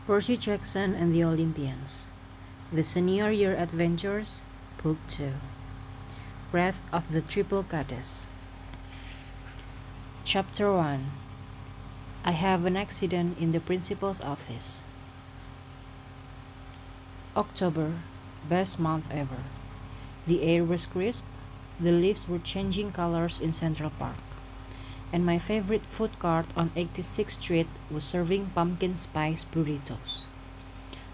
Percy Jackson and the Olympians. The Senior Year Adventures, Book 2. Wrath of the Triple Goddess. Chapter 1. I have an accident in the principal's office. October, best month ever. The air was crisp, the leaves were changing colors in Central Park, and my favorite food cart on 86th Street was serving pumpkin spice burritos.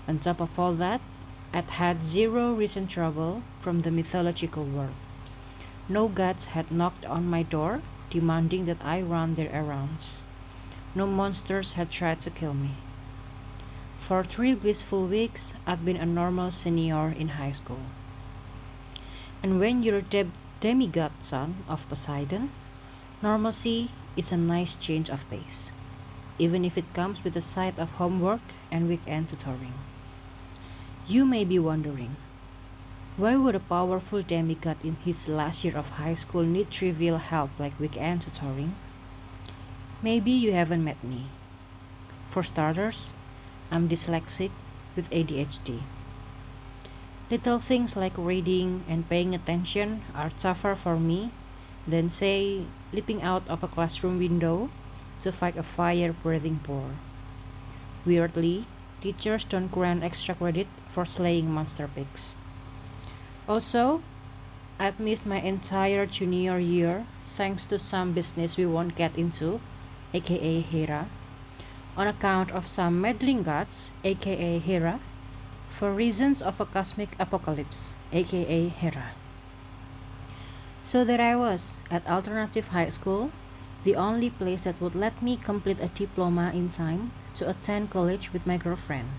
On top of all that, I'd had zero recent trouble from the mythological world. No gods had knocked on my door demanding that I run their errands. No monsters had tried to kill me. For 3 blissful weeks, I'd been a normal senior in high school. And when you're demigod son of Poseidon, normalcy is a nice change of pace, even if it comes with a side of homework and weekend tutoring. You may be wondering, why would a powerful demigod in his last year of high school need trivial help like weekend tutoring? Maybe you haven't met me. For starters, I'm dyslexic with ADHD. Little things like reading and paying attention are tougher for me than, say, leaping out of a classroom window to fight a fire-breathing boar. Weirdly, teachers don't grant extra credit for slaying monster pigs. Also, I've missed my entire junior year thanks to some business we won't get into, aka Hera, on account of some meddling gods, aka Hera, for reasons of a cosmic apocalypse, aka Hera. So there I was, at alternative high school, the only place that would let me complete a diploma in time to attend college with my girlfriend.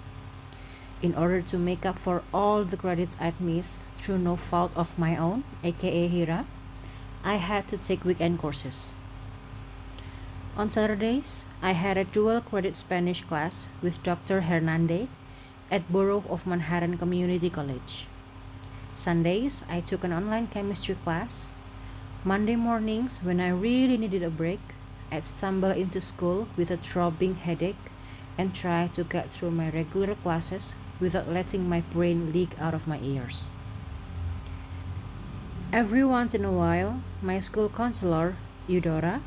In order to make up for all the credits I'd missed through no fault of my own, aka Hera, I had to take weekend courses. On Saturdays, I had a dual credit Spanish class with Dr. Hernandez at Borough of Manhattan Community College. Sundays, I took an online chemistry class. Monday mornings, when I really needed a break, I'd stumble into school with a throbbing headache and try to get through my regular classes without letting my brain leak out of my ears. Every once in a while, my school counselor, Eudora,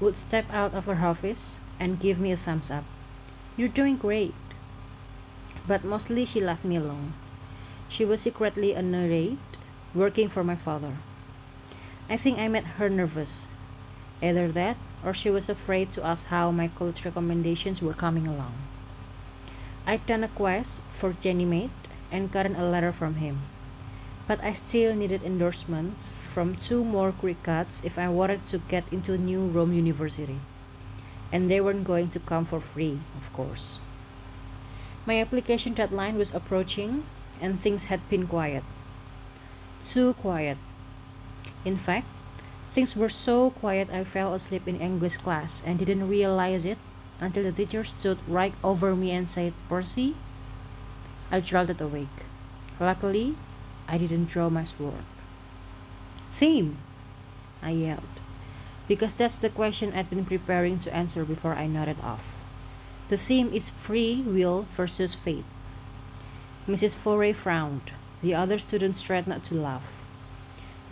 would step out of her office and give me a thumbs up. "You're doing great." But mostly she left me alone. She was secretly a narrate, working for my father. I think I made her nervous. Either that, or she was afraid to ask how my college recommendations were coming along. I'd done a quest for Ganymede and gotten a letter from him, but I still needed endorsements from 2 more Greek gods if I wanted to get into New Rome University. And they weren't going to come for free, of course. My application deadline was approaching, and things had been quiet. Too quiet. In fact, things were so quiet I fell asleep in English class and didn't realize it until the teacher stood right over me and said, "Percy?" I jolted awake. Luckily, I didn't draw my sword. "Theme!" I yelled, because that's the question I'd been preparing to answer before I nodded off. The theme is free will versus fate. Mrs. Forey frowned. The other students tried not to laugh.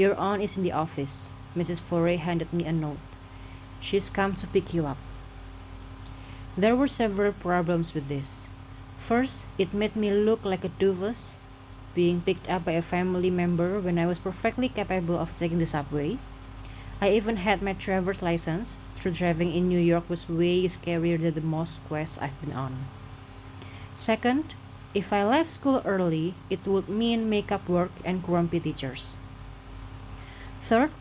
"Your aunt is in the office." Mrs. Forey handed me a note. "She's come to pick you up." There were several problems with this. First, it made me look like a doofus, being picked up by a family member when I was perfectly capable of taking the subway. I even had my driver's license, through driving in New York was way scarier than the most quests I've been on. Second, if I left school early, it would mean makeup work and grumpy teachers. Third,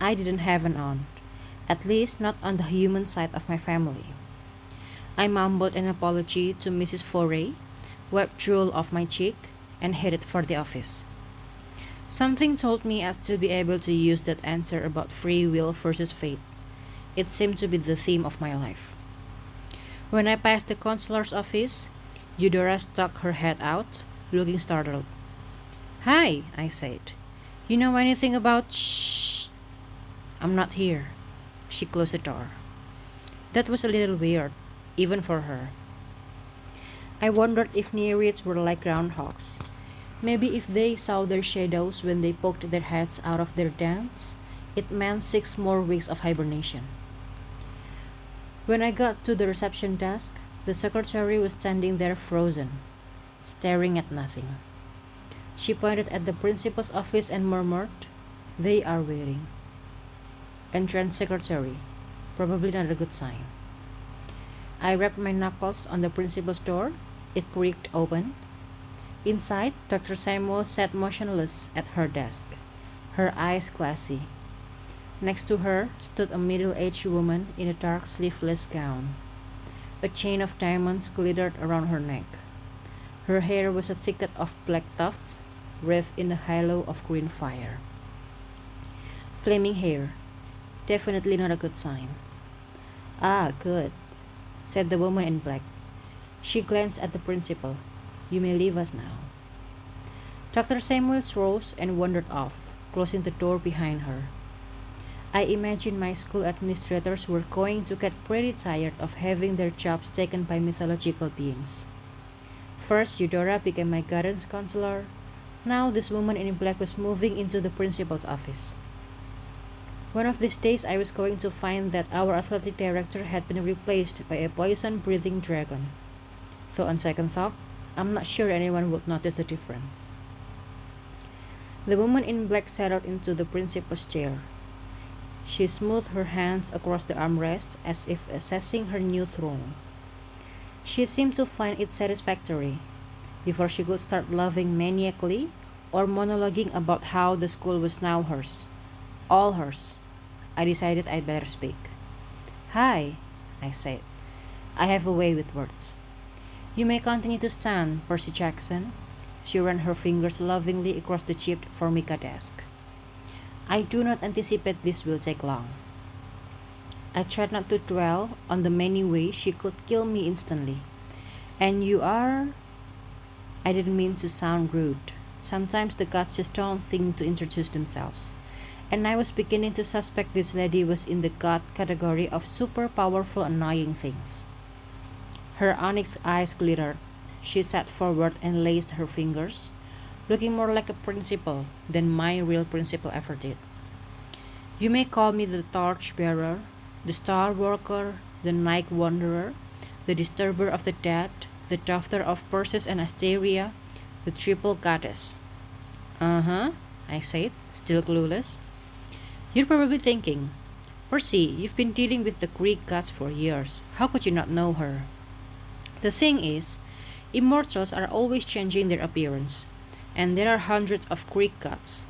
I didn't have an aunt, at least not on the human side of my family. I mumbled an apology to Mrs. Forey, wiped drool off my cheek, and headed for the office. Something told me I'd still be able to use that answer about free will versus fate. It seemed to be the theme of my life. When I passed the counselor's office, Eudora stuck her head out, looking startled. "Hi," I said. "You know anything about shh?" "I'm not here." She closed the door. That was a little weird, even for her. I wondered if nereids were like groundhogs. Maybe if they saw their shadows when they poked their heads out of their dens, it meant 6 more weeks of hibernation. When I got to the reception desk, the secretary was standing there frozen, staring at nothing. She pointed at the principal's office and murmured, "They are waiting." Entrance secretary. Probably not a good sign. I rapped my knuckles on the principal's door. It creaked open. Inside, Dr. Samuel sat motionless at her desk, her eyes glassy. Next to her stood a middle-aged woman in a dark sleeveless gown. A chain of diamonds glittered around her neck. Her hair was a thicket of black tufts, wreathed in a halo of green fire. Flaming hair. Definitely not a good sign. "Ah, good," said the woman in black. She glanced at the principal. "You may leave us now." Dr. Samuels rose and wandered off, closing the door behind her. I imagined my school administrators were going to get pretty tired of having their jobs taken by mythological beings. First, Eudora became my guidance counselor. Now this woman in black was moving into the principal's office. One of these days I was going to find that our athletic director had been replaced by a poison-breathing dragon. Though on second thought, I'm not sure anyone would notice the difference. The woman in black settled into the principal's chair. She smoothed her hands across the armrests as if assessing her new throne. She seemed to find it satisfactory, before she could start laughing maniacally or monologuing about how the school was now hers. All hers. I decided I'd better speak. "Hi," I said. I have a way with words. "You may continue to stand, Percy Jackson." She ran her fingers lovingly across the chipped formica desk. "I do not anticipate this will take long." I tried not to dwell on the many ways she could kill me instantly. "And you are—" I didn't mean to sound rude. Sometimes the gods just don't think to introduce themselves. And I was beginning to suspect this lady was in the god category of super powerful annoying things. Her onyx eyes glittered. She sat forward and laced her fingers, looking more like a principal than my real principal ever did. "You may call me the torch-bearer, the star-worker, the night wanderer, the disturber of the dead, the daughter of Perseus and Asteria, the triple goddess." "Uh-huh," I said, still clueless. "You're probably thinking, Percy, you've been dealing with the Greek gods for years. How could you not know her?" The thing is, immortals are always changing their appearance, and there are hundreds of Greek gods.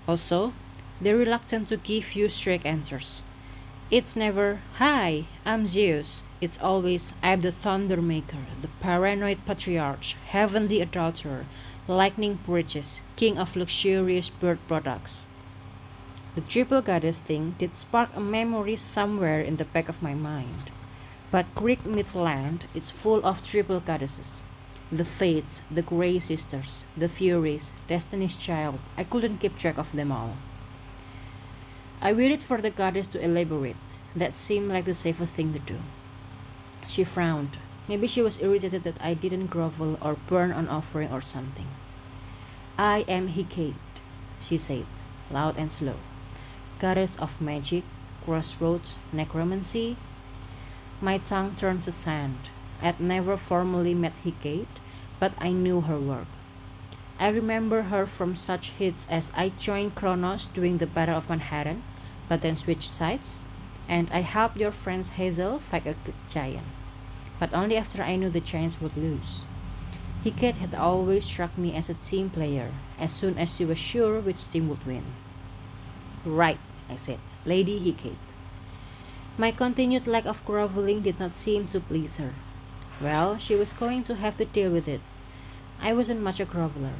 Also, they're reluctant to give you straight answers. It's never, "Hi, I'm Zeus." It's always, "I'm the thunder maker, the paranoid patriarch, heavenly adulterer, lightning bridges, king of luxurious bird products." The triple goddess thing did spark a memory somewhere in the back of my mind. But Greek mythland is full of triple goddesses. The Fates, the Grey Sisters, the Furies, Destiny's Child. I couldn't keep track of them all. I waited for the goddess to elaborate. That seemed like the safest thing to do. She frowned. Maybe she was irritated that I didn't grovel or burn an offering or something. "I am Hecate," she said, loud and slow. "Goddess of magic, crossroads, necromancy." My tongue turned to sand. I'd never formally met Hecate, but I knew her work. I remember her from such hits as "I joined Kronos during the Battle of Manhattan, but then switched sides," and "I helped your friend Hazel fight a giant, but only after I knew the giants would lose." Hecate had always struck me as a team player, as soon as she was sure which team would win. "Right," I said, "Lady Hecate." My continued lack of groveling did not seem to please her. Well, she was going to have to deal with it. I wasn't much a groveler.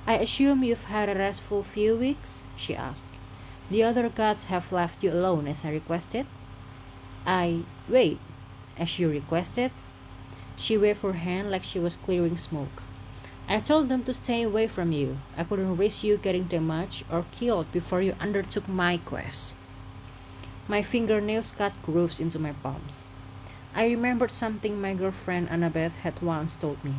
"I assume you've had a restful few weeks?" she asked. "The other gods have left you alone as I requested?" Wait, as you requested?" She waved her hand like she was clearing smoke. "I told them to stay away from you. I couldn't risk you getting damaged or killed before you undertook my quest." My fingernails cut grooves into my palms. I remembered something my girlfriend Annabeth had once told me.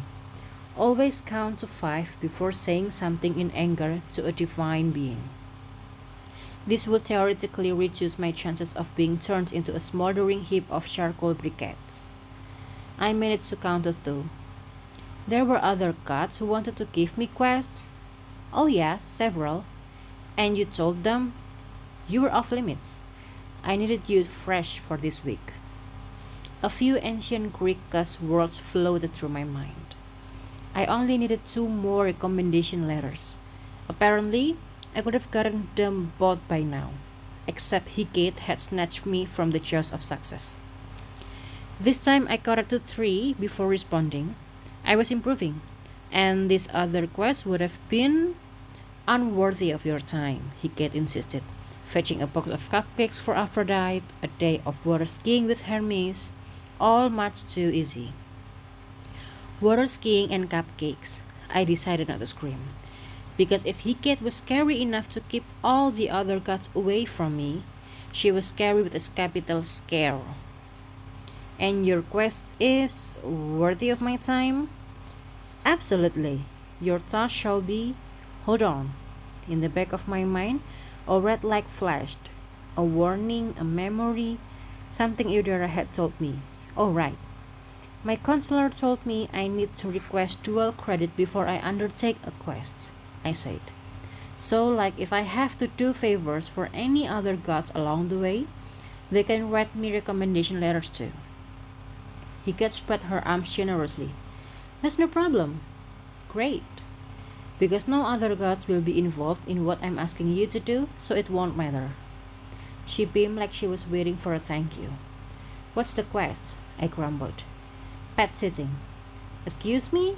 Always count to 5 before saying something in anger to a divine being. This would theoretically reduce my chances of being turned into a smoldering heap of charcoal briquettes. I managed to count to 2. There were other gods who wanted to give me quests. Oh yes, several. And you told them you were off limits. I needed you fresh for this week. A few ancient Greek words floated through my mind. I only needed 2 more recommendation letters. Apparently, I could have gotten them both by now, except Hecate had snatched me from the jaws of success. This time I got up to 3 before responding. I was improving, and this other quest would have been unworthy of your time, Hecate insisted, fetching a box of cupcakes for Aphrodite, a day of water skiing with Hermes, all much too easy. Water skiing and cupcakes. I decided not to scream. Because if Hecate was scary enough to keep all the other gods away from me, she was scary with a capital scare. And your quest is worthy of my time? Absolutely. Your task shall be. Hold on. In the back of my mind, a red light flashed. A warning, a memory, something Eudora had told me. Oh, right. My counselor told me I need to request dual credit before I undertake a quest, I said. So, like if I have to do favors for any other gods along the way, they can write me recommendation letters too. Hecate spread her arms generously. That's no problem. Great. Because no other gods will be involved in what I'm asking you to do, so it won't matter. She beamed like she was waiting for a thank you. What's the quest? I grumbled. Pet sitting. Excuse me?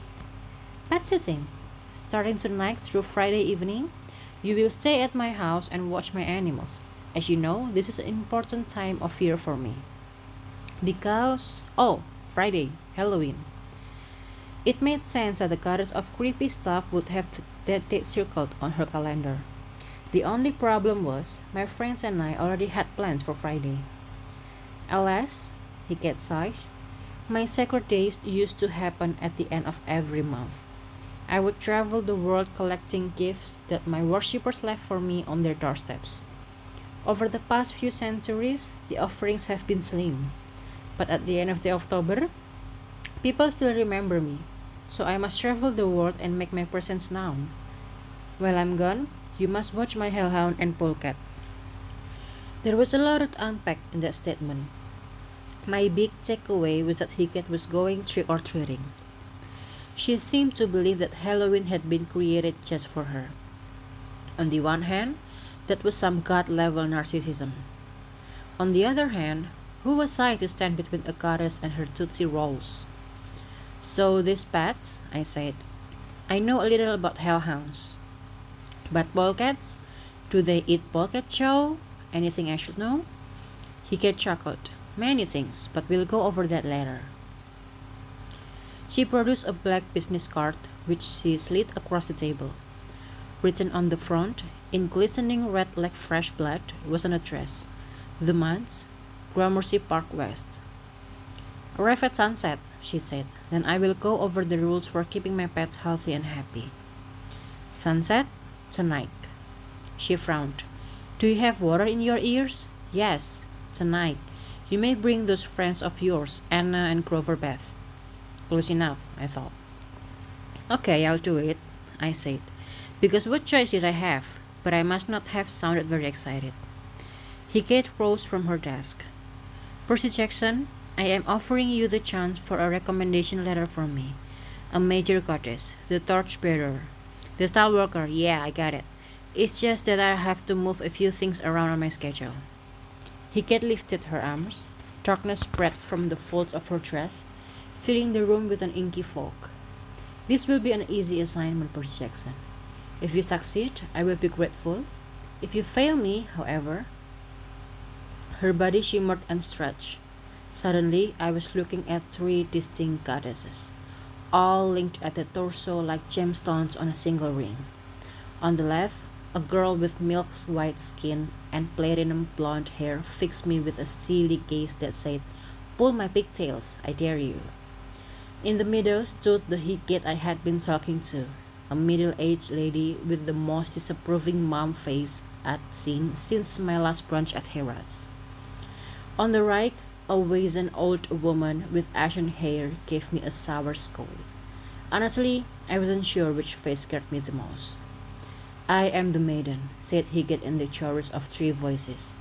Pet sitting. Starting tonight through Friday evening, you will stay at my house and watch my animals. As you know, this is an important time of year for me. Because, Friday, Halloween. It made sense that the goddess of creepy stuff would have that date circled on her calendar. The only problem was, my friends and I already had plans for Friday. Alas, Hecate sighed, my sacred days used to happen at the end of every month. I would travel the world collecting gifts that my worshippers left for me on their doorsteps. Over the past few centuries, the offerings have been slim. But at the end of the October, people still remember me, so I must travel the world and make my presence known. While I'm gone, you must watch my hellhound and polecat. There was a lot to unpack in that statement. My big takeaway was that Hecate was going trick-or-treating. She seemed to believe that Halloween had been created just for her. On the one hand, that was some god-level narcissism. On the other hand, who was I to stand between a goddess and her Tootsie Rolls? So these pets, I said. I know a little about hellhounds. But polecats? Do they eat polecat chow? Anything I should know? Hecate chuckled. Many things, but we'll go over that later. She produced a black business card, which she slid across the table. Written on the front, in glistening red like fresh blood, was an address. The Manse, Gramercy Park West. Arrive at sunset, she said. Then I will go over the rules for keeping my pets healthy and happy. Sunset? Tonight. She frowned. Do you have water in your ears? Yes, tonight. You may bring those friends of yours, Anna and Grover Beth. Close enough, I thought. Okay, I'll do it, I said. Because what choice did I have? But I must not have sounded very excited. Hecate rose from her desk. Percy Jackson, I am offering you the chance for a recommendation letter from me. A major goddess, the torchbearer. The style worker, yeah, I got it. It's just that I have to move a few things around on my schedule. Hecate lifted her arms. Darkness spread from the folds of her dress, filling the room with an inky fog. This will be an easy assignment, Percy Jackson. If you succeed, I will be grateful. If you fail me, however... Her body shimmered and stretched. Suddenly, I was looking at 3 distinct goddesses, all linked at the torso like gemstones on a single ring. On the left, a girl with milk-white skin and platinum blonde hair fixed me with a steely gaze that said, Pull my pigtails, I dare you. In the middle stood the kid I had been talking to, a middle-aged lady with the most disapproving mom face I'd seen since my last brunch at Hera's. On the right, a wizened old woman with ashen hair gave me a sour scowl. Honestly, I wasn't sure which face scared me the most. I am the maiden, said Higgett in the chorus of three voices.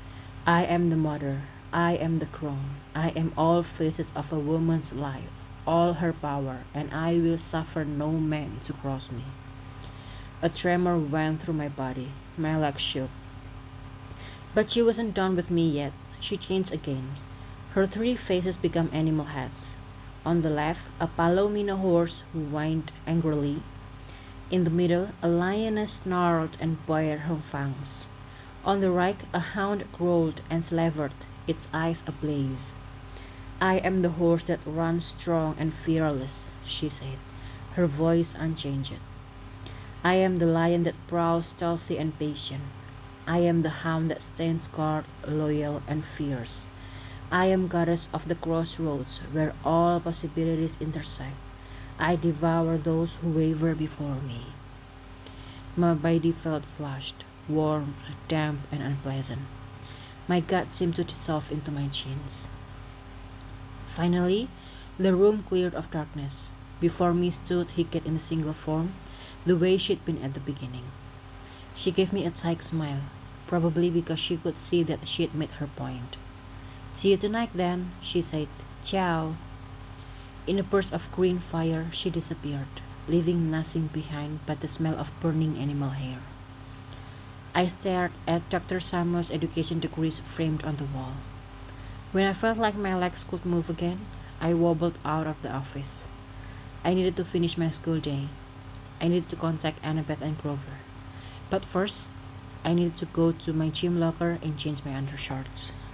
I am the mother. I am the crown. I am all phases of a woman's life, all her power, and I will suffer no man to cross me. A tremor went through my body. My legs shook. But she wasn't done with me yet. She changed again. Her three faces became animal heads. On the left, a palomino horse who whined angrily. In the middle, a lioness snarled and bared her fangs. On the right, a hound growled and slavered, its eyes ablaze. I am the horse that runs strong and fearless, she said, her voice unchanged. I am the lion that prowls stealthy and patient. I am the hound that stands guard, loyal and fierce. I am goddess of the crossroads where all possibilities intersect. I devour those who waver before me. My body felt flushed, warm, damp, and unpleasant. My gut seemed to dissolve into my jeans. Finally, the room cleared of darkness. Before me stood Hickett in a single form, the way she'd been at the beginning. She gave me a tight smile, probably because she could see that she had made her point. See you tonight then, she said. Ciao. In a burst of green fire, she disappeared, leaving nothing behind but the smell of burning animal hair. I stared at Dr. Samuel's education degrees framed on the wall. When I felt like my legs could move again, I wobbled out of the office. I needed to finish my school day. I needed to contact Annabeth and Grover. But first, I needed to go to my gym locker and change my undershorts.